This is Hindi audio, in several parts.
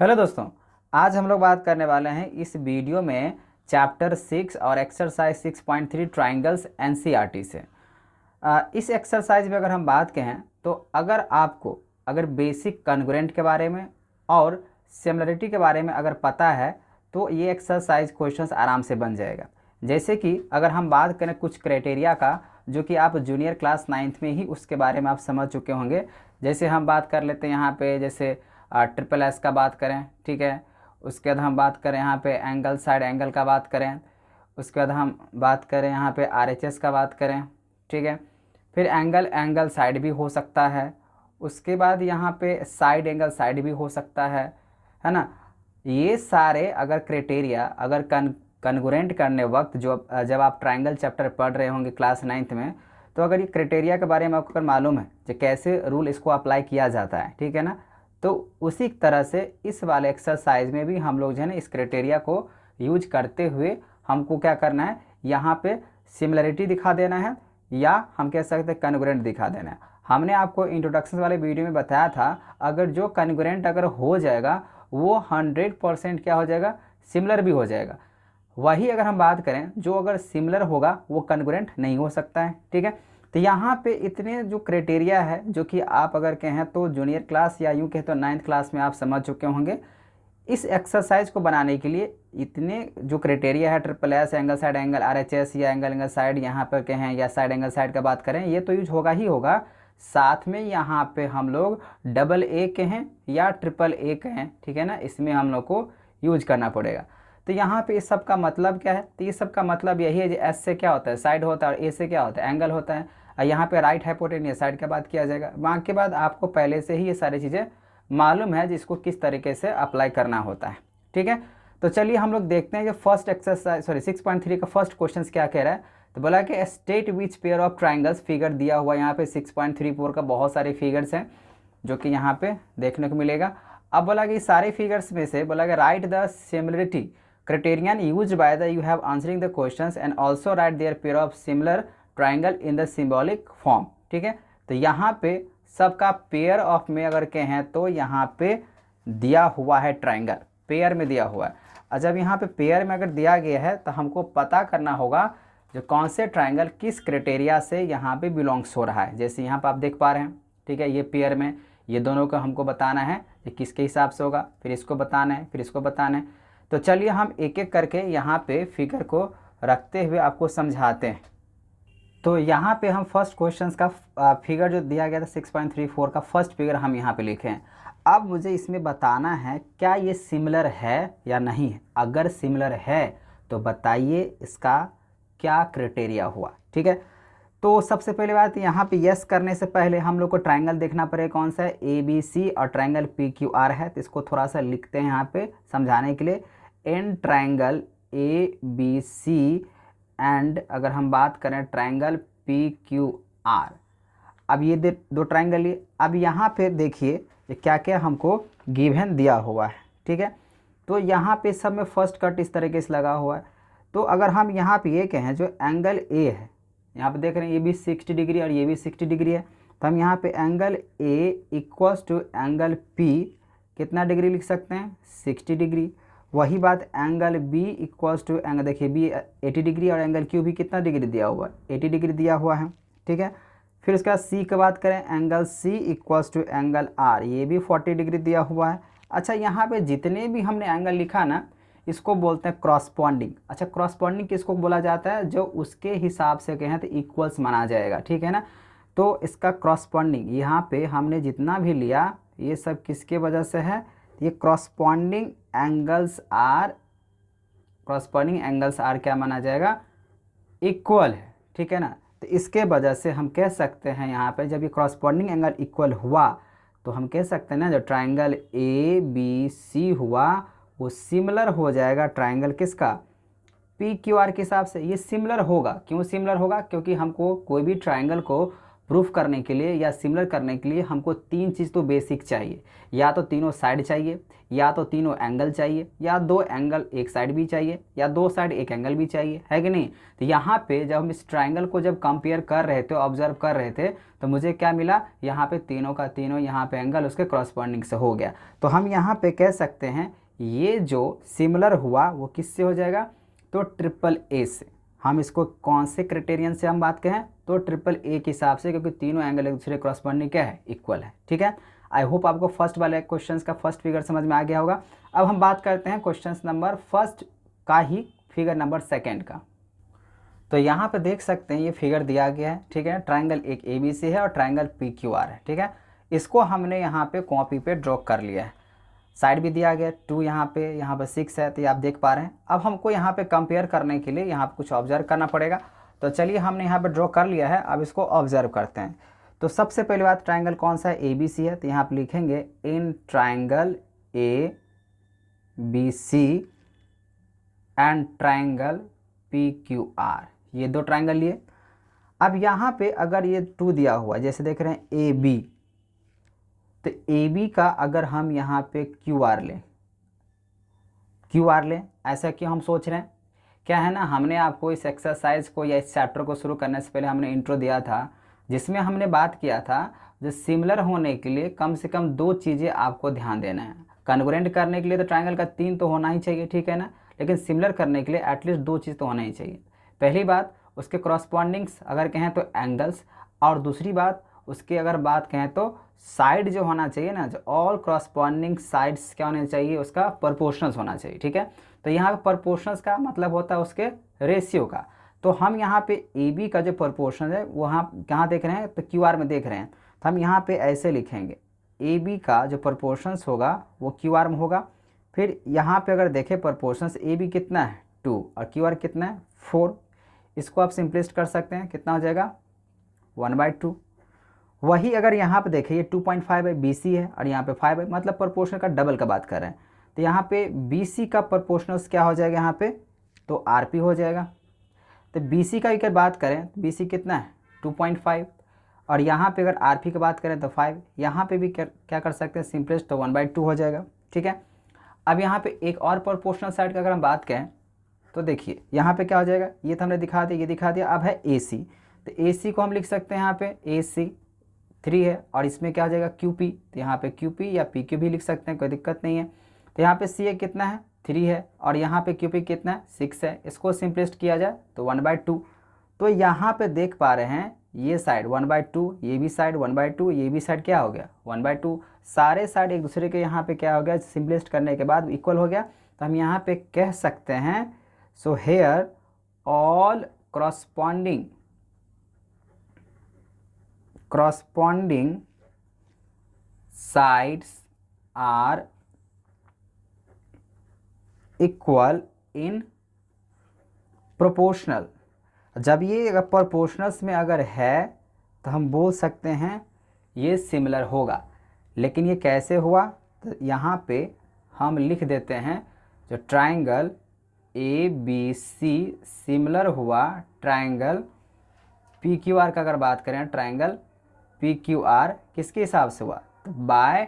हेलो दोस्तों। आज हम लोग बात करने वाले हैं इस वीडियो में चैप्टर 6 और एक्सरसाइज 6.3 ट्राइंगल्स एनसीईआरटी से। इस एक्सरसाइज में अगर हम बात करें तो अगर बेसिक कॉन्ग्रुएंट के बारे में और सिमिलरिटी के बारे में अगर पता है तो ये एक्सरसाइज क्वेश्चंस आराम से बन जाएगा। जैसे कि अगर हम बात करें कुछ क्राइटेरिया का जो कि आप जूनियर क्लास 9th में ही उसके बारे में आप समझ चुके होंगे। जैसे हम बात कर लेते हैं यहाँ पे, जैसे ट्रिपल एस का बात करें, ठीक है। उसके बाद हम बात करें यहाँ पे एंगल साइड एंगल का बात करें। उसके बाद हम बात करें यहाँ पे आरएचएस का बात करें, ठीक है। फिर एंगल एंगल साइड भी हो सकता है। उसके बाद यहाँ पे साइड एंगल साइड भी हो सकता है ना। ये सारे अगर क्राइटेरिया अगर कन्गुरेंट करने वक्त जब आप ट्राइंगल चैप्टर पढ़ रहे होंगे क्लास 9th में, तो अगर ये क्राइटेरिया के बारे में आपको अगर मालूम है कि कैसे रूल इसको अप्लाई किया जाता है, ठीक है ना, तो उसी तरह से इस वाले एक्सरसाइज में भी हम लोग जो है ना इस क्राइटेरिया को यूज करते हुए हमको क्या करना है, यहाँ पे सिमिलरिटी दिखा देना है या हम कह सकते हैं कन्गुरेंट दिखा देना है। हमने आपको इंट्रोडक्शन वाले वीडियो में बताया था अगर जो कन्गुरेंट अगर हो जाएगा वो 100% क्या हो जाएगा, सिमिलर भी हो जाएगा। वही अगर हम बात करें जो अगर सिमिलर होगा वो कन्गुरेंट नहीं हो सकता है, ठीक है। तो यहाँ पे इतने जो क्राइटेरिया है जो कि आप अगर कहें तो जूनियर क्लास या यूँ कहें तो 9th क्लास में आप समझ चुके होंगे। इस एक्सरसाइज को बनाने के लिए इतने जो क्राइटेरिया है, triple S, angle side angle, RHS या एंगल एंगल साइड यहाँ पर कहें या साइड एंगल साइड का बात करें, ये तो यूज होगा ही होगा। साथ में यहाँ पे हम लोग डबल ए कहें या ट्रिपल ए कहें, ठीक है ना, इसमें हम लोग को यूज करना पड़ेगा। तो यहाँ पे इस सब का मतलब क्या है, तो ये सब का मतलब यही है जो एस से क्या होता है साइड होता है और ए से क्या होता है एंगल होता है। और यहाँ पे राइट हाइपोटेन्यूस साइड का बात किया जाएगा। वहाँ के बाद आपको पहले से ही ये सारी चीज़ें मालूम है जिसको किस तरीके से अप्लाई करना होता है, ठीक है। तो चलिए हम लोग देखते हैं कि फर्स्ट एक्सरसाइज 6.3 का फर्स्ट क्वेश्चन क्या कह रहा है। तो बोला कि state which pair of triangles, figure दिया हुआ यहाँ पे 6.34 का बहुत सारे फिगर्स हैं जो कि यहाँ पे देखने को मिलेगा। अब बोला कि सारे फिगर्स में से बोला कि right the similarity criterion used by the you have answering the questions and also write their pair of similar triangle in the symbolic form, ठीक है। तो यहाँ पे सबका पेयर ऑफ में अगर कहें तो यहाँ पे दिया हुआ है ट्राइंगल, पेयर में दिया हुआ है। और जब यहाँ पे पेयर में अगर दिया गया है तो हमको पता करना होगा जो कौन से ट्राइंगल किस क्राइटेरिया से यहाँ पे बिलोंग्स हो रहा है। जैसे यहाँ पे आप देख पा रहे हैं, ठीक है, ये पेयर में ये दोनों को हमको बताना है कि किसके हिसाब से होगा, फिर इसको बताना है, फिर इसको बताना है। तो चलिए हम एक एक करके यहाँ पे फिगर को रखते हुए आपको समझाते हैं। तो यहाँ पे हम फर्स्ट क्वेश्चन का फिगर जो दिया गया था 6.34 का फर्स्ट फिगर हम यहाँ पे लिखे हैं। अब मुझे इसमें बताना है क्या ये सिमिलर है या नहीं है। अगर सिमिलर है तो बताइए इसका क्या क्राइटेरिया हुआ, ठीक है। तो सबसे पहले बात यहाँ पे यस करने से पहले हम लोग को ट्राइंगल देखना पड़ेगा कौन सा है, ए बी सी और ट्राइंगल पी क्यू आर है। तो इसको थोड़ा सा लिखते हैं यहाँ पे समझाने के लिए, in triangle A B C and अगर हम बात करें ट्राइंगल पी क्यू आर। अब ये दो ट्राइंगल लिए। अब यहाँ पे देखिए क्या क्या हमको गिवन दिया हुआ है, ठीक है। तो यहाँ पे सब में फर्स्ट कट इस तरीके से लगा हुआ है। तो अगर हम यहाँ पे ये कहें जो एंगल ए है, यहाँ पे देख रहे हैं ये भी 60 डिग्री और ये भी 60 डिग्री है, तो हम यहाँ पे angle A equals to angle P कितना डिग्री लिख सकते हैं, 60 डिग्री। वही बात angle B equals to angle, देखिए बी 80 डिग्री और एंगल क्यू भी कितना डिग्री दिया हुआ है, 80 डिग्री दिया हुआ है, ठीक है। फिर उसके बाद सी की बात करें, angle C equals to angle R, ये भी 40 डिग्री दिया हुआ है। अच्छा, यहाँ पे जितने भी हमने एंगल लिखा ना इसको बोलते हैं क्रॉसपॉन्डिंग। अच्छा, क्रॉसपॉन्डिंग किसको बोला जाता है, जो उसके हिसाब से कहें तो इक्वल्स माना जाएगा, ठीक है ना। तो इसका क्रॉसपॉन्डिंग यहाँ पे हमने जितना भी लिया ये सब किसके वजह से है, ये क्रॉसपॉन्डिंग एंगल्स आर क्या माना जाएगा, इक्वल है, ठीक है ना। तो इसके वजह से हम कह सकते हैं यहाँ पे जब ये क्रॉसपॉन्डिंग एंगल इक्वल हुआ तो हम कह सकते हैं ना जो ट्राइंगल ए बी सी हुआ वो सिमिलर हो जाएगा ट्राइंगल किसका, पी क्यू आर के हिसाब से। ये सिमिलर होगा, क्यों सिमिलर होगा, क्योंकि हमको कोई भी ट्राइंगल को प्रूफ करने के लिए या सिमिलर करने के लिए हमको तीन चीज़ तो बेसिक चाहिए, या तो तीनों साइड चाहिए, या तो तीनों एंगल चाहिए, या दो एंगल एक साइड भी चाहिए, या दो साइड एक एंगल भी चाहिए, है कि नहीं। तो यहाँ पे जब हम इस ट्राइंगल को जब कंपेयर कर रहे थे, ऑब्जर्व कर रहे थे, तो मुझे क्या मिला, यहाँ पे तीनों का तीनों यहाँ पे एंगल उसके क्रॉसपॉन्डिंग से हो गया। तो हम यहाँ पे कह सकते हैं ये जो सिमिलर हुआ वो किससे हो जाएगा, तो ट्रिपल ए से। हम इसको कौन से क्राइटेरियन से हम बात करें, तो ट्रिपल ए के हिसाब से, क्योंकि तीनों एंगल एक दूसरे क्रॉसपॉन्डिंग क्या है, इक्वल है। ठीक है, आई होप आपको फर्स्ट वाले क्वेश्चन का फर्स्ट फिगर समझ में आ गया होगा। अब हम बात करते हैं क्वेश्चन नंबर फर्स्ट का ही फिगर नंबर सेकेंड का। तो यहाँ पे देख सकते हैं ये फिगर दिया गया है, ठीक है। ट्राइंगल एक ए बी सी है और ट्राइंगल पी क्यू आर है, ठीक है। इसको हमने यहाँ पे कॉपी पे ड्रॉ कर लिया है, साइड भी दिया गया 2, यहाँ पे 6 है, तो ये आप देख पा रहे हैं। अब हमको यहाँ पे कंपेयर करने के लिए यहाँ पे कुछ ऑब्जर्व करना पड़ेगा। तो चलिए हमने यहाँ पे ड्रॉ कर लिया है, अब इसको ऑब्जर्व करते हैं। तो सबसे पहली बात, ट्राइंगल कौन सा है, ए बी सी है, तो यहाँ पे लिखेंगे in triangle A B C and triangle P Q R, ये दो ट्राइंगल लिए। अब यहाँ पे अगर ये 2 दिया हुआ है, जैसे देख रहे हैं ए बी, तो ए बी का अगर हम यहाँ पे क्यू आर लें, ऐसा क्यों हम सोच रहे हैं, क्या है ना, हमने आपको इस एक्सरसाइज को या इस चैप्टर को शुरू करने से पहले हमने इंट्रो दिया था, जिसमें हमने बात किया था जो सिमिलर होने के लिए कम से कम 2 चीज़ें आपको ध्यान देना है। कन्ग्रुएंट करने के लिए तो ट्राइंगल का 3 तो होना ही चाहिए, ठीक है ना, लेकिन सिमिलर करने के लिए एटलीस्ट 2 चीज़ तो होना ही चाहिए। पहली बात, उसके क्रॉसपॉन्डिंग्स अगर कहें तो एंगल्स, और दूसरी बात उसकी अगर बात कहें तो साइड जो होना चाहिए ना, जो ऑल क्रॉसपॉन्डिंग साइड्स क्या होना चाहिए, उसका प्रोपोर्शनल्स होना चाहिए, ठीक है। तो यहाँ पे प्रोपोर्शनल्स का मतलब होता है उसके रेशियो का। तो हम यहाँ पे ए बी का जो प्रोपोर्शन है वहाँ कहाँ देख रहे हैं, तो क्यू आर में देख रहे हैं, तो हम यहाँ पे ऐसे लिखेंगे ए बी का जो प्रोपोर्शंस होगा वो क्यू आर में होगा। फिर यहाँ पे अगर देखें प्रोपोर्शंस, ए बी कितना है 2 और क्यू आर कितना है 4, इसको आप सिंपलिस्ट कर सकते हैं, कितना हो जाएगा 1/2। वही अगर यहाँ पे देखें ये 2.5 है, बी सी है, और यहाँ पे 5 है, मतलब प्रोपोर्शनल का डबल का बात कर रहे हैं। तो यहाँ पे बी सी का प्रोपोर्शनल्स क्या हो जाएगा यहाँ पे, तो आर पी हो जाएगा। तो बी सी का अगर बात करें तो बी सी कितना है 2.5, और यहाँ पे अगर आर पी की बात करें तो 5, यहाँ पे भी क्या कर सकते हैं सिंपलेस्ट, तो 1/2 हो जाएगा, ठीक है। अब यहाँ पे एक और प्रोपोर्शनल साइड का अगर हम बात करें तो देखिए यहाँ पे क्या हो जाएगा, ये तो हमने दिखा दिया, ये दिखा दिया। अब है ए सी, तो ए सी को हम लिख सकते हैं यहाँ पे ए सी 3 है, और इसमें क्या हो जाएगा क्यू पी, तो यहाँ पे क्यू पी या पी क्यू भी लिख सकते हैं, कोई दिक्कत नहीं है। तो यहाँ पे सी ए कितना है 3 है, और यहाँ पे क्यू पी कितना है 6 है, इसको सिंपलिस्ट किया जाए तो 1/2। तो यहाँ पे देख पा रहे हैं ये साइड 1/2, ये भी साइड 1/2, ये भी साइड क्या हो गया 1/2, सारे साइड एक दूसरे के यहाँ पे क्या हो गया, सिंपलिस्ट करने के बाद इक्वल हो गया। तो हम यहाँ पे कह सकते हैं so here all corresponding sides are equal in proportional। जब ये अगर प्रोपोर्शनल्स में अगर है तो हम बोल सकते हैं ये सिमिलर होगा। लेकिन ये कैसे हुआ, तो यहाँ पे हम लिख देते हैं जो triangle A B C similar हुआ ट्राइंगल पी क्यू आर का। अगर बात करें ट्राइंगल पी क्यू आर किसके हिसाब से हुआ, तो बाय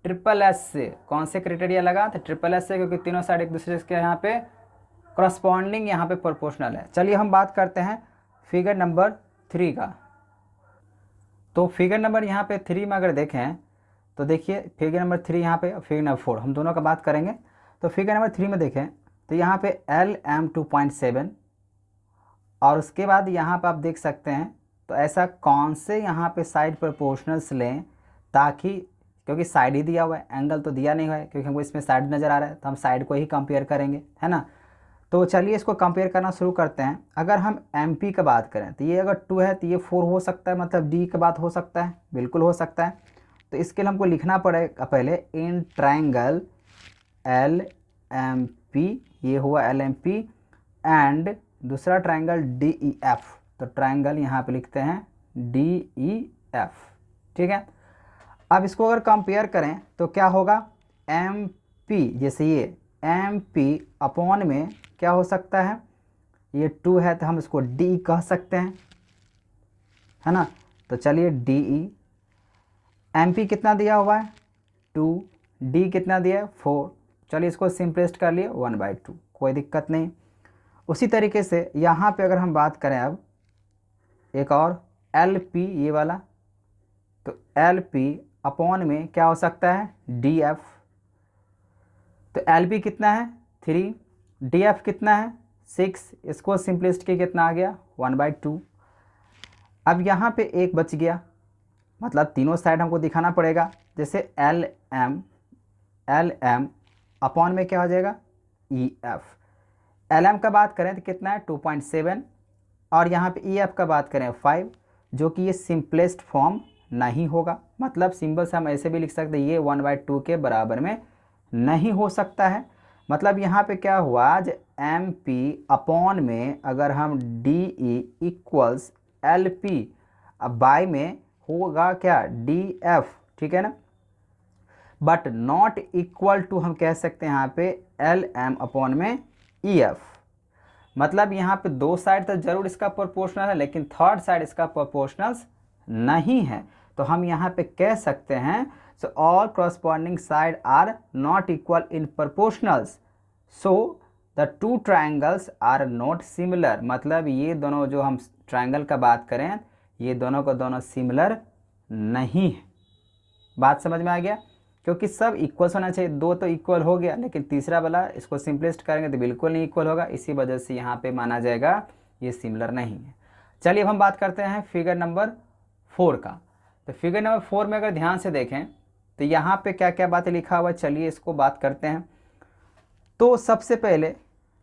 ट्रिपल एस से। कौन से क्राइटेरिया लगा, तो ट्रिपल एस से, क्योंकि तीनों साइड एक दूसरे के यहाँ पे करस्पॉन्डिंग यहाँ पे प्रोपोर्शनल है। चलिए हम बात करते हैं फिगर नंबर 3 का। तो फिगर नंबर यहाँ पे 3 में अगर देखें तो देखिए फिगर नंबर 3 यहाँ पे, फिगर नंबर 4 हम दोनों का बात करेंगे। तो फिगर नंबर 3 में देखें तो यहाँ पे LM 2.7, और उसके बाद यहाँ पे आप देख सकते हैं तो ऐसा कौन से यहाँ पे साइड प्रोपोर्शनल्स लें, ताकि क्योंकि साइड ही दिया हुआ है, एंगल तो दिया नहीं हुआ है, क्योंकि हमको इसमें साइड नज़र आ रहा है तो हम साइड को ही कंपेयर करेंगे, है ना। तो चलिए इसको कंपेयर करना शुरू करते हैं। अगर हम MP का बात करें तो ये अगर 2 है तो ये 4 हो सकता है, मतलब D का बात हो सकता है, बिल्कुल हो सकता है। तो इसके लिए हमको लिखना पड़ेगा पहले इन ट्राइंगल LMP, ये हुआ LMP, एंड दूसरा ट्राइंगल DEF। तो ट्राइंगल यहाँ पे लिखते हैं DEF, ठीक है। अब इसको अगर कंपेयर करें तो क्या होगा, MP, जैसे ये MP अपॉन में क्या हो सकता है, ये 2 है तो हम इसको D कह सकते हैं, है ना। तो चलिए डी ई, एम पी कितना दिया हुआ है 2, डी कितना दिया है 4, चलिए इसको सिंपलेस्ट कर लिए 1/2, कोई दिक्कत नहीं। उसी तरीके से यहाँ पे अगर हम बात करें अब एक और एल पी ये वाला, तो एल पी अपॉन में क्या हो सकता है डी एफ, तो एल पी कितना है 3, डी एफ कितना है 6, इसको सिंपलिस्ट के कितना आ गया 1/2। अब यहाँ पे एक बच गया, मतलब तीनों साइड हमको दिखाना पड़ेगा, जैसे एल एम अपॉन में क्या हो जाएगा ई एफ। एल एम का बात करें तो कितना है 2.7 और यहाँ पे ई एफ का बात करें 5, जो कि ये सिंपलेस्ट फॉर्म नहीं होगा, मतलब सिंबल से हम ऐसे भी लिख सकते हैं ये 1/2 के बराबर में नहीं हो सकता है। मतलब यहाँ पे क्या हुआ आज एम पी अपॉन में अगर हम D E equals L P, अब बाय में होगा क्या डी एफ, ठीक है ना, बट नॉट इक्वल टू हम कह सकते हैं यहाँ पे एल एम अपॉन में ई एफ। मतलब यहाँ पे दो साइड तो जरूर इसका प्रोपोर्शनल है, लेकिन थर्ड साइड इसका प्रोपोर्शनल नहीं है, तो हम यहाँ पे कह सकते हैं so all corresponding side are not equal in proportionals, so the two triangles are not similar. मतलब ये दोनों जो हम ट्राइंगल का बात करें ये दोनों को दोनों सिमिलर नहीं है। बात समझ में आ गया, क्योंकि सब इक्वल होना चाहिए, दो तो इक्वल हो गया, लेकिन तीसरा वाला इसको सिंपलिस्ट करेंगे तो बिल्कुल नहीं इक्वल होगा, इसी वजह से यहाँ पे माना जाएगा ये सिमिलर नहीं है। चलिए अब हम बात करते हैं फिगर नंबर 4 का। तो फिगर नंबर 4 में अगर ध्यान से देखें तो यहाँ पे क्या क्या बातें लिखा हुआ है, चलिए इसको बात करते हैं। तो सबसे पहले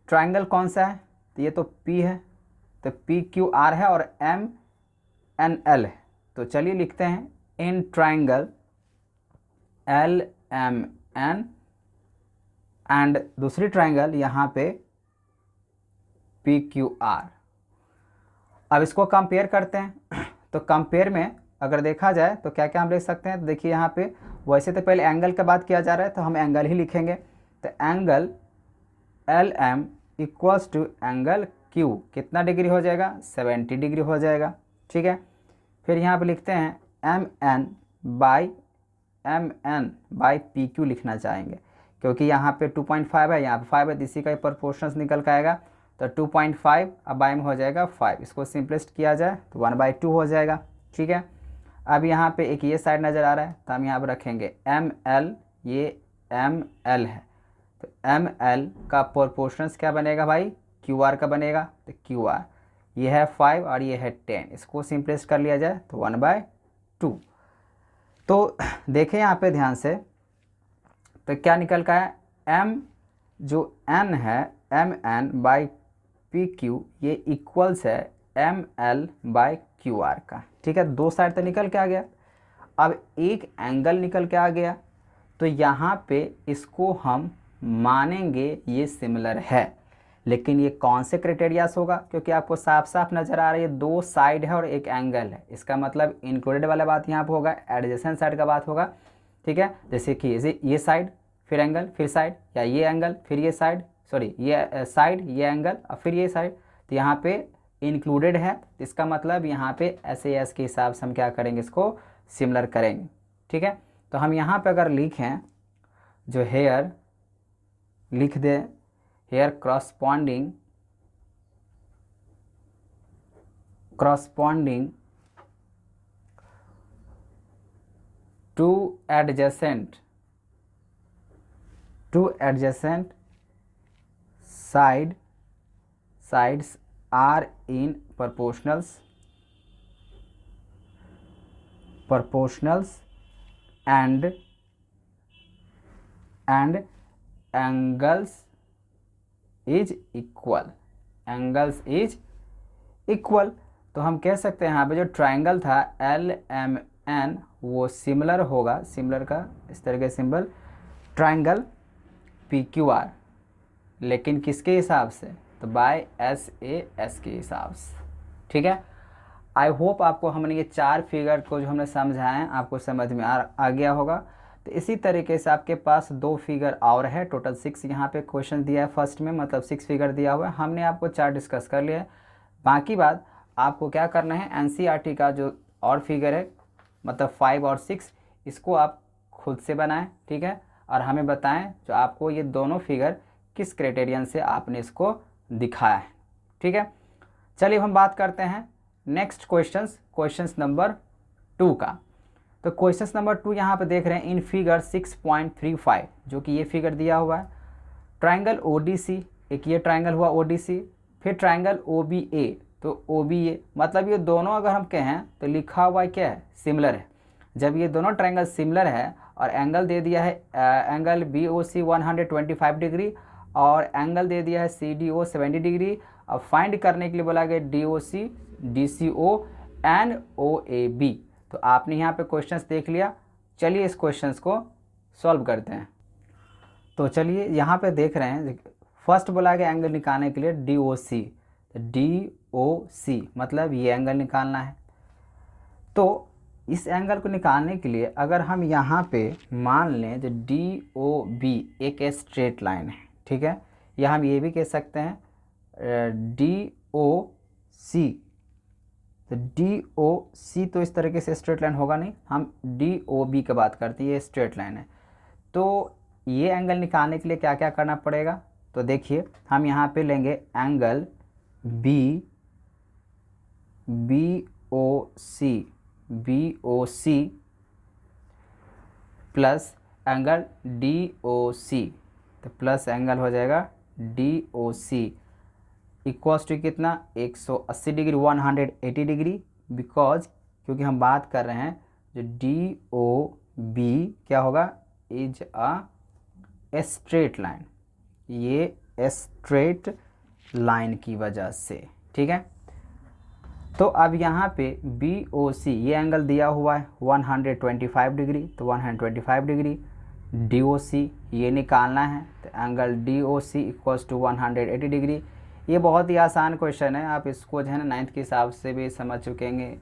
ट्राइंगल कौन सा है, तो ये तो P है, तो PQR है और MNL है। तो चलिए लिखते हैं इन ट्राइंगल LMN एंड दूसरी ट्राइंगल यहाँ पे PQR। अब इसको कंपेयर करते हैं। तो कंपेयर में अगर देखा जाए तो क्या क्या हम लिख सकते हैं, तो देखिए यहाँ पे वैसे तो पहले एंगल का बात किया जा रहा है तो हम एंगल ही लिखेंगे। तो angle LM equals to angle Q कितना डिग्री हो जाएगा 70 डिग्री हो जाएगा, ठीक है। फिर यहाँ पे लिखते हैं MN बाई PQ लिखना चाहेंगे, क्योंकि यहाँ पे 2.5 है, यहाँ पे 5 है, इसी का प्रोपोर्शनल निकल के आएगा। तो 2.5 अब बाई में हो जाएगा 5, इसको सिंपलिस्ट किया जाए तो 1/2 हो जाएगा, ठीक है। अब यहाँ पे एक ये साइड नज़र आ रहा है तो हम यहाँ पर रखेंगे ML, ये ML है, तो ML का प्रोपोर्शनल क्या बनेगा भाई QR का बनेगा, तो QR ये है 5 और ये है 10, इसको सिंपलिस्ट कर लिया जाए तो 1/2। तो देखें यहाँ पे ध्यान से, तो क्या निकल का है M जो N है MN बाई PQ ये इक्वल्स है ML बाई QR का, ठीक है। दो साइड तो निकल के आ गया। अब एक एंगल निकल के आ गया, तो यहाँ पे इसको हम मानेंगे ये सिमिलर है, लेकिन ये कौन से क्राइटेरिया से होगा, क्योंकि आपको साफ साफ नज़र आ रहा है ये दो साइड है और एक एंगल है, इसका मतलब इंक्लूडेड वाला बात यहाँ पे होगा, एडजेसेंट साइड का बात होगा, ठीक है। जैसे कि ये साइड फिर एंगल फिर साइड, या ये एंगल फिर ये साइड, सॉरी ये साइड ये एंगल और फिर ये साइड, तो यहाँ पे इंक्लूडेड है, इसका मतलब यहाँ पे SAS के हिसाब से हम क्या करेंगे इसको सिमिलर करेंगे, ठीक है। तो हम यहाँ पे अगर लिखें जो हेयर लिख दे here corresponding to adjacent sides are in proportionals and angles is equal। तो हम कह सकते हैं यहाँ पे जो ट्राइंगल था LMN वो सिमिलर होगा, सिमिलर का इस तरह के सिंबल ट्राइंगल PQR, लेकिन किसके हिसाब से, तो बाय SAS के हिसाब से, ठीक है। आई होप आपको हमने ये 4 फिगर को जो हमने समझाए हैं आपको समझ में आ गया होगा। तो इसी तरीके से आपके पास 2 फिगर और है, टोटल 6 यहाँ पे क्वेश्चन दिया है फर्स्ट में, मतलब 6 फिगर दिया हुआ है, हमने आपको 4 डिस्कस कर लिया है। बाकी बात आपको क्या करना है NCERT का जो और फिगर है, मतलब 5 और 6, इसको आप खुद से बनाएं, ठीक है, और हमें बताएं जो आपको ये दोनों फिगर किस क्राइटेरियन से आपने इसको दिखाया है, ठीक है। चलिए हम बात करते हैं नेक्स्ट क्वेश्चंस नंबर 2 का। तो क्वेश्चंस नंबर 2 यहाँ पे देख रहे हैं इन फिगर 6.35, जो कि ये फिगर दिया हुआ है, ट्राइंगल ODC, एक ये ट्राइंगल हुआ ODC, फिर ट्राइंगल OBA, तो OBA मतलब ये दोनों अगर हम कहें तो लिखा हुआ क्या है, सिमिलर है। जब ये दोनों ट्राइंगल सिमिलर है और एंगल दे दिया है एंगल BOC 125 डिग्री और एंगल दे दिया है CDO 70 डिग्री, अब फाइंड करने के लिए बोला गया DOC, DCO एंड OAB। तो आपने यहाँ पे क्वेश्चंस देख लिया, चलिए इस क्वेश्चंस को सॉल्व करते हैं। तो चलिए यहाँ पे देख रहे हैं, फर्स्ट बोला गया एंगल निकालने के लिए DOC, DOC मतलब ये एंगल निकालना है। तो इस एंगल को निकालने के लिए अगर हम यहाँ पे मान लें जो DOB एक स्ट्रेट लाइन है, ठीक है, या हम ये भी कह सकते हैं DOC, तो DOC तो इस तरीके से स्ट्रेट लाइन होगा नहीं, हम DOB की बात करते हैं, ये स्ट्रेट लाइन है। तो ये एंगल निकालने के लिए क्या क्या करना पड़ेगा, तो देखिए हम यहाँ पे लेंगे angle BOC plus angle DOC, तो प्लस एंगल हो जाएगा DOC इक्वल्स टू कितना 180 डिग्री 180 डिग्री, बिकॉज क्योंकि हम बात कर रहे हैं जो DOB क्या होगा, इज अ स्ट्रेट लाइन, ये स्ट्रेट लाइन की वजह से, ठीक है। तो अब यहाँ पे BOC ये एंगल दिया हुआ है 125 डिग्री, तो 125 डिग्री, DOC ये निकालना है, तो angle DOC equals to 180 degree. ये बहुत ही आसान क्वेश्चन है, आप इसको जो है ना 9th के हिसाब से भी समझ चुकेंगे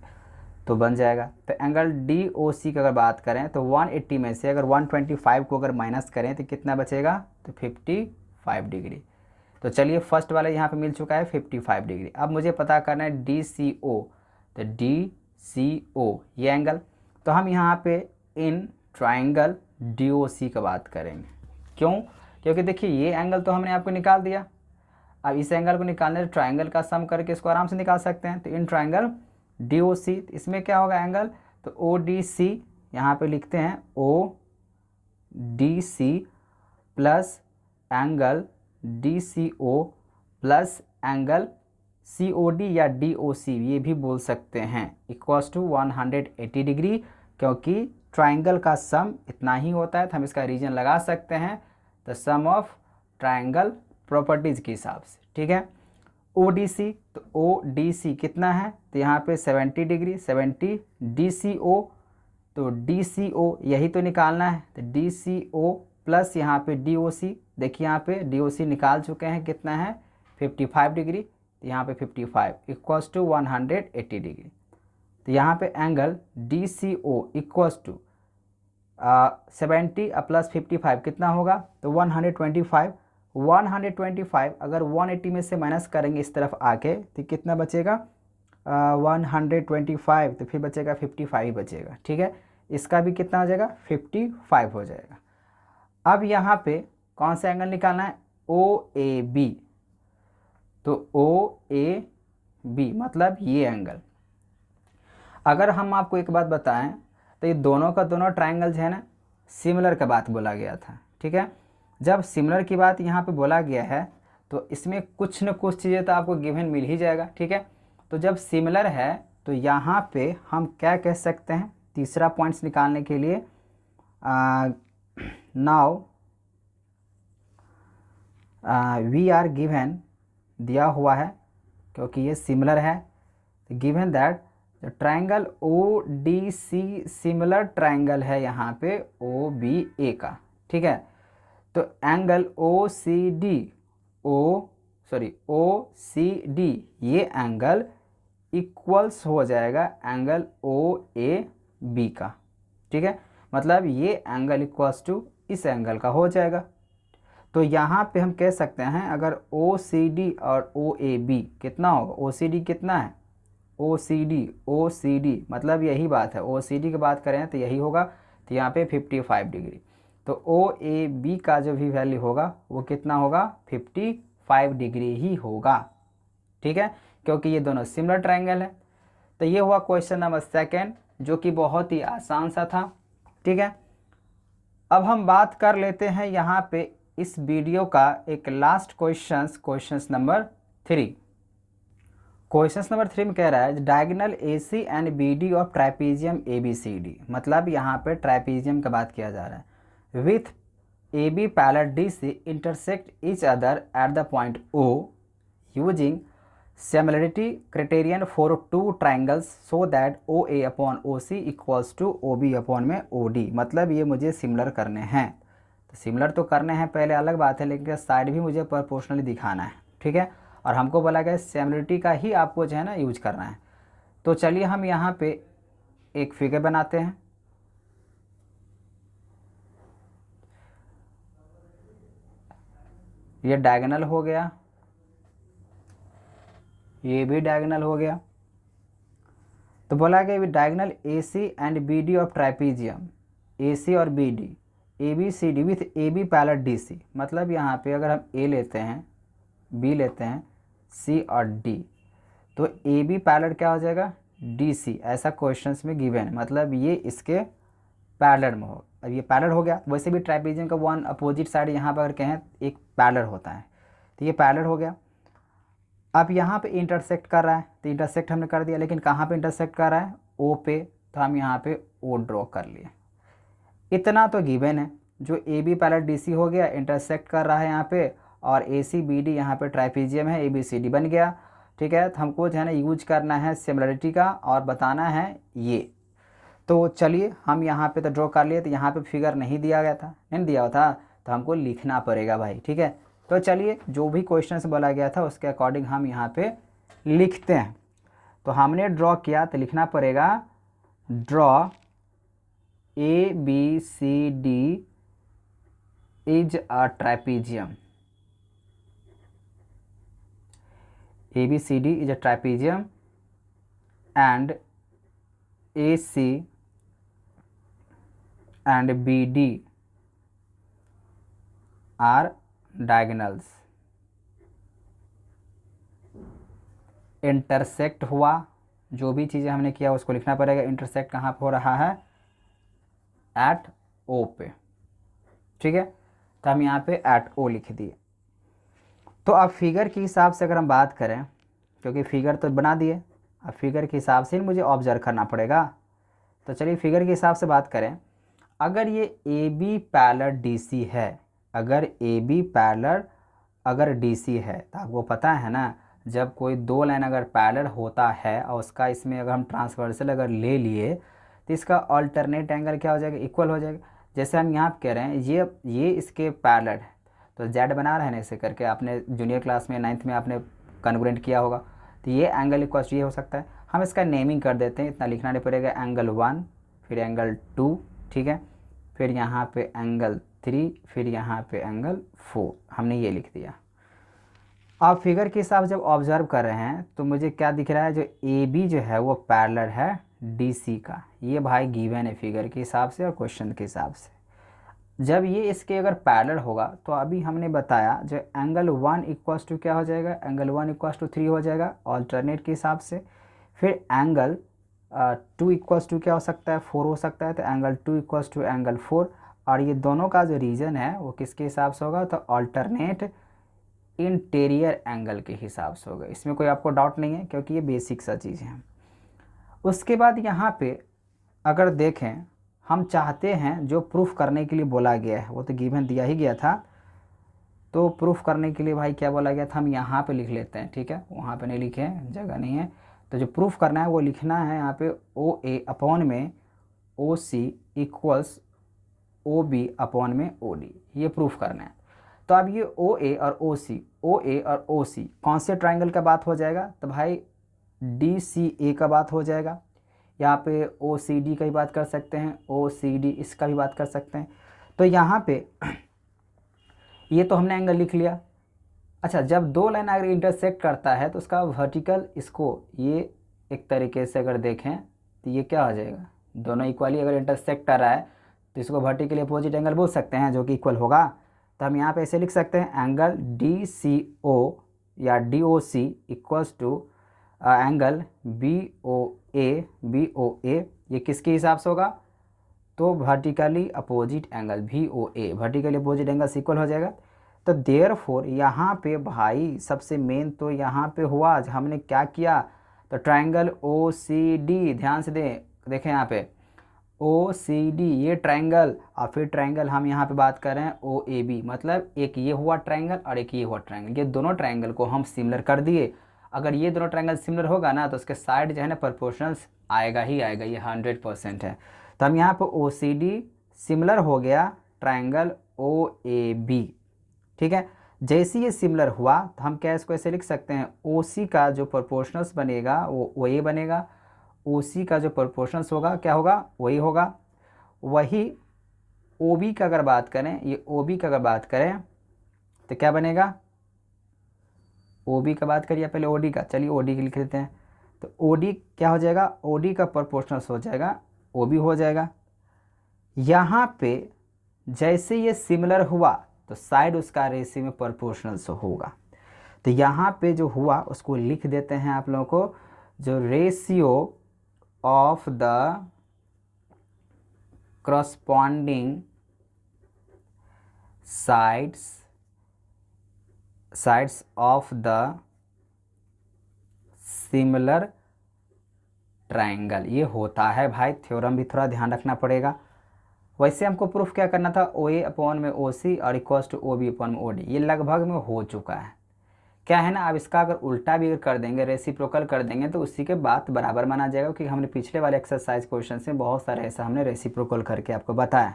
तो बन जाएगा। तो एंगल DOC की अगर बात करें तो 180 में से अगर 125 को अगर माइनस करें तो कितना बचेगा, तो 55 डिग्री। तो चलिए फर्स्ट वाला यहाँ पे मिल चुका है 55 डिग्री। अब मुझे पता करना है DCO, तो DCO ये एंगल, तो हम यहाँ पे इन ट्राइंगल DOC की बात करेंगे। क्यों, क्योंकि देखिए ये एंगल तो हमने आपको निकाल दिया, अब इस एंगल को निकालने ट्राइंगल का सम करके इसको आराम से निकाल सकते हैं। तो इन ट्राइंगल DOC, इसमें क्या होगा एंगल, तो ODC यहाँ पे लिखते हैं ODC plus angle DCO plus angle COD या DOC ये भी बोल सकते हैं, इक्वल्स टू 180 डिग्री, क्योंकि ट्राइंगल का सम इतना ही होता है, तो हम इसका रीजन लगा सकते हैं the sum of triangle properties के हिसाब से, ठीक है। ODC, तो ODC कितना है, तो यहाँ पे 70 डिग्री 70, DCO, तो DCO यही तो निकालना है, तो DCO प्लस यहाँ पे DOC, देखिए यहाँ पे DOC निकाल चुके हैं, कितना है 55 डिग्री, तो यहाँ पे 55 इक्वल्स टू 180 डिग्री। तो यहाँ पे angle DCO equals to 70 plus 55 कितना होगा, तो 125 अगर 180 में से माइनस करेंगे इस तरफ आके तो कितना बचेगा 125, तो फिर बचेगा 55 बचेगा, ठीक है। इसका भी कितना हो जाएगा 55 हो जाएगा। अब यहाँ पे कौन सा एंगल निकालना है, OAB, तो OAB मतलब ये एंगल। अगर हम आपको एक बात बताएं तो ये दोनों का दोनों ट्राइंगल जो है ना सिमिलर का बात बोला गया था, ठीक है। जब सिमिलर की बात यहाँ पे बोला गया है तो इसमें कुछ न कुछ चीज़ें तो आपको गिवन मिल ही जाएगा, ठीक है। तो जब सिमिलर है तो यहाँ पे हम क्या कह सकते हैं, तीसरा पॉइंट्स निकालने के लिए नाउ वी आर गिवन दिया हुआ है, क्योंकि ये सिमिलर है, given that triangle ODC similar triangle है यहाँ पे OBA का, ठीक है। तो एंगल OCD ये एंगल इक्वल्स हो जाएगा एंगल OAB का, ठीक है। मतलब ये एंगल इक्वल्स टू इस एंगल का हो जाएगा। तो यहाँ पे हम कह सकते हैं अगर OCD और OAB कितना होगा, OCD कितना है, ओ सी डी मतलब यही बात है, ओ सी डी की बात करें तो यही होगा, तो यहाँ पे 55 डिग्री। तो ओ ए बी का जो भी वैल्यू होगा वो कितना होगा, 55 डिग्री ही होगा। ठीक है, क्योंकि ये दोनों सिमिलर ट्रायंगल है। तो ये हुआ क्वेश्चन नंबर सेकेंड, जो कि बहुत ही आसान सा था। ठीक है, अब हम बात कर लेते हैं यहाँ पे इस वीडियो का एक last question number 3। Question number 3 में कह रहा है diagonal A C and B D of trapezium A B C D, मतलब यहाँ पे ट्राइपीजियम का बात किया जा रहा है। With A B parallel D C intersect each other at the point O using similarity criterion for two triangles so that O A upon O C equals to O B upon में ओ डी, मतलब ये मुझे सिमिलर करने हैं। तो सिमिलर तो करने हैं पहले अलग बात है, लेकिन साइड भी मुझे प्रोपोर्शनली दिखाना है। ठीक है, और हमको बोला गया सिमिलरिटी का ही आपको जो है ना यूज करना है। तो चलिए हम यहाँ पे एक फिगर बनाते हैं। ये डायगोनल हो गया, ये भी डायगोनल हो गया। तो बोला गया diagonal A C and B D of trapezium, A C और B D, A B C D with A B parallel D C, मतलब यहाँ पे अगर हम ए लेते हैं, बी लेते हैं, सी और डी, तो ए बी पैरेलल क्या हो जाएगा, डी सी, ऐसा क्वेश्चंस में गिवन है, मतलब ये इसके पैरेलल में हो। अब ये पैरेलल हो गया, वैसे भी ट्राइपीजियम का वन अपोजिट साइड यहाँ पर अगर कहें एक पैरेलल होता है, तो ये पैरेलल हो गया। अब यहाँ पे इंटरसेक्ट कर रहा है, तो इंटरसेक्ट हमने कर दिया, लेकिन कहाँ पे इंटरसेक्ट कर रहा है, ओ पे, तो हम यहाँ पे ओ ड्रॉ कर लिए। इतना तो गिवन है, जो A B parallel D C हो गया, इंटरसेक्ट कर रहा है यहाँ पे, और ए सी बी डी यहाँ पे ट्राइपीजियम है, ए बी सी डी बन गया। ठीक है, तो हमको जो है ना यूज करना है सिमिलरिटी का और बताना है ये। तो चलिए हम यहाँ पे तो ड्रॉ कर लिए, तो यहाँ पे फिगर नहीं दिया गया था, नहीं दिया हुआ था, तो हमको लिखना पड़ेगा भाई। ठीक है, तो चलिए जो भी क्वेश्चन बोला गया था उसके अकॉर्डिंग हम यहाँ पे लिखते हैं। तो हमने ड्रॉ किया, तो लिखना पड़ेगा draw A B C D is a trapezium, A B C D is a trapezium and A C and B D are diagonals. Intersect हुआ, जो भी चीज़ें हमने किया उसको लिखना पड़ेगा। इंटरसेक्ट कहाँ पे हो रहा है, एट ओ पे। ठीक है, तो हम यहाँ पे एट ओ लिख दिए। तो अब फिगर के हिसाब से अगर हम बात करें, क्योंकि फिगर तो बना दिए, अब फिगर के हिसाब से मुझे ऑब्जर्व करना पड़ेगा। तो चलिए फिगर के हिसाब से बात करें। अगर ये A B parallel D C है, अगर ए बी पैरेलल अगर डी सी है, तो आपको पता है ना, जब कोई दो लाइन अगर पैरेलल होता है और उसका इसमें अगर हम ट्रांसवर्सल अगर ले लिए, तो इसका अल्टरनेट एंगल क्या हो जाएगा, इक्वल हो जाएगा। जैसे हम यहाँ कह रहे हैं ये इसके पैरेलल है, तो जेड बना रहे हैं ना, ऐसे करके आपने जूनियर क्लास में 9th में आपने कन्ग्रुएंट किया होगा। तो ये एंगल इक्वल ये हो सकता है। हम इसका नेमिंग कर देते हैं, इतना लिखना नहीं पड़ेगा। एंगल 1, फिर एंगल 2, ठीक है, फिर यहाँ पे एंगल 3, फिर यहाँ पे एंगल 4, हमने ये लिख दिया। आप फिगर के हिसाब से जब ऑब्जर्व कर रहे हैं तो मुझे क्या दिख रहा है, जो ए बी जो है वो पैरेलल है डी सी का। ये भाई गिवन है फिगर के हिसाब से और क्वेश्चन के हिसाब से। जब ये इसके अगर पैरेलल होगा तो अभी हमने बताया जो एंगल 1 इक्वल्स टू क्या हो जाएगा, एंगल 1 इक्वल्स टू 3 हो जाएगा ऑल्टरनेट के हिसाब से। फिर एंगल 2 इक्वल्स टू क्या हो सकता है, 4 हो सकता है, तो एंगल 2 इक्वल्स टू एंगल 4। और ये दोनों का जो रीजन है वो किसके हिसाब से होगा, तो ऑल्टरनेट इंटीरियर एंगल के हिसाब से होगा। इसमें कोई आपको डाउट नहीं है, क्योंकि ये बेसिक सा चीज़ है। उसके बाद यहाँ पे अगर देखें, हम चाहते हैं जो प्रूफ करने के लिए बोला गया है वो तो गिवन दिया ही गया था, तो प्रूफ करने के लिए भाई क्या बोला गया था, हम यहाँ पे लिख लेते हैं। ठीक है, वहाँ पे नहीं लिखे हैं, जगह नहीं है। तो जो प्रूफ करना है वो लिखना है यहाँ पे ओ ए अपॉन में ओ सी इक्वल्स ओ बी अपॉन में ओ डी, ये प्रूफ करना है। तो अब ये ओ ए और ओ सी, ओ ए और ओ सी कौन से ट्राइंगल का बात हो जाएगा, तो भाई डी सी ए का बात हो जाएगा। यहाँ पे ओ सी डी का भी बात कर सकते हैं, ओ सी डी इसका भी बात कर सकते हैं। तो यहाँ पे ये तो हमने एंगल लिख लिया। अच्छा, जब दो लाइन अगर इंटरसेक्ट करता है तो उसका वर्टिकल इसको ये एक तरीके से अगर देखें तो ये क्या हो जाएगा, दोनों इक्वली अगर इंटरसेक्ट कर रहा है तो इसको वर्टिकली अपोजिट एंगल बोल सकते हैं जो कि इक्वल होगा। तो हम यहाँ पे ऐसे लिख सकते हैं एंगल DCO या DOC equals to angle BOA ये किसके हिसाब से होगा, तो vertically opposite angle VOA vertically opposite angle से इक्वल हो जाएगा। तो देयरफॉर यहाँ पे भाई सबसे मेन तो यहाँ पे हुआ हमने क्या किया, तो ट्रायंगल OCD ध्यान से देखें यहाँ पे OCD ये ट्रायंगल, और फिर ट्रायंगल हम यहाँ पे बात कर रहे हैं OAB, मतलब एक ये हुआ ट्रायंगल और एक ये हुआ ट्रायंगल, ये दोनों ट्रायंगल को हम सिमिलर कर दिए। अगर ये दोनों ट्रायंगल सिमिलर होगा ना तो उसके साइड जो है ना प्रोपोर्शनल्स आएगा ही आएगा, ये 100% है। तो हम यहाँ पर OCD सिमिलर हो गया ट्रायंगल OAB, ठीक है। जैसे ये सिमिलर हुआ तो हम क्या इसको ऐसे लिख सकते हैं, OC का जो प्रोपोर्शनल्स बनेगा वो OA बनेगा, OC का जो प्रोपोर्शनल्स होगा क्या होगा, वही होगा। वही OB का अगर बात करें, ये OB का अगर बात करें तो क्या बनेगा, OB का बात करिए पहले OD का, चलिए OD लिख लेते हैं। तो OD क्या हो जाएगा, OD का प्रोपोर्शनल्स हो जाएगा OB हो जाएगा। यहाँ पे जैसे ये सिमिलर हुआ तो साइड उसका रेशियो में प्रोपोर्शनल्स होगा। तो यहाँ पे जो हुआ उसको लिख देते हैं आप लोगों को, जो ratio of the corresponding sides of the similar triangle, ये होता है भाई। थ्योरम भी थोड़ा ध्यान रखना पड़ेगा। वैसे हमको प्रूफ क्या करना था, OA अपॉन में OC और इक्वल्स टू OB अपॉन में OD, ये लगभग में हो चुका है। क्या है ना, अब इसका अगर उल्टा भी कर देंगे, रेसिप्रोकल कर देंगे तो उसी के बात बराबर माना जाएगा, क्योंकि हमने पिछले वाले एक्सरसाइज क्वेश्चन से बहुत सारे ऐसा हमने रेसिप्रोकल करके आपको बताया।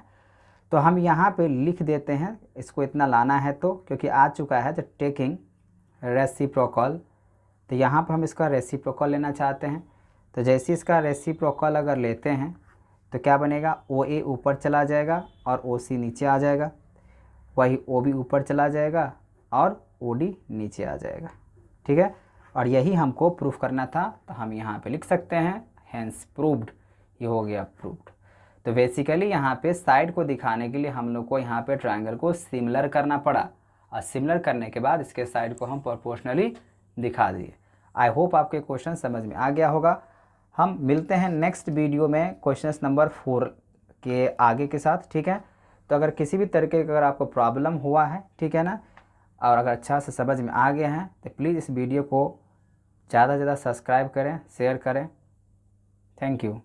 तो हम यहाँ पे लिख देते हैं, इसको इतना लाना है तो क्योंकि आ चुका है, तो टेकिंग रेसिप्रोकल, तो यहाँ पर हम इसका रेसिप्रोकल लेना चाहते हैं। तो जैसे इसका रेसिप्रोकल अगर लेते हैं तो क्या बनेगा, OA ऊपर चला जाएगा और OC नीचे आ जाएगा, वही OB ऊपर चला जाएगा और OD नीचे आ जाएगा, ठीक है। और यही हमको प्रूफ करना था, तो हम यहाँ पे लिख सकते हैं हेंस प्रूव्ड, ये हो गया प्रूव्ड। तो बेसिकली यहाँ पे साइड को दिखाने के लिए हम लोग को यहाँ पे ट्रायंगल को सिमिलर करना पड़ा, और सिमिलर करने के बाद इसके साइड को हम प्रोपोर्शनली दिखा दिए। आई होप आपके क्वेश्चन समझ में आ गया होगा। हम मिलते हैं नेक्स्ट वीडियो में क्वेश्चन नंबर 4 के आगे के साथ, ठीक है। तो अगर किसी भी तरीके का अगर आपको प्रॉब्लम हुआ है, ठीक है ना, और अगर अच्छा से समझ में आ गए हैं तो प्लीज़ इस वीडियो को ज़्यादा से ज़्यादा सब्सक्राइब करें, शेयर करें। Thank you.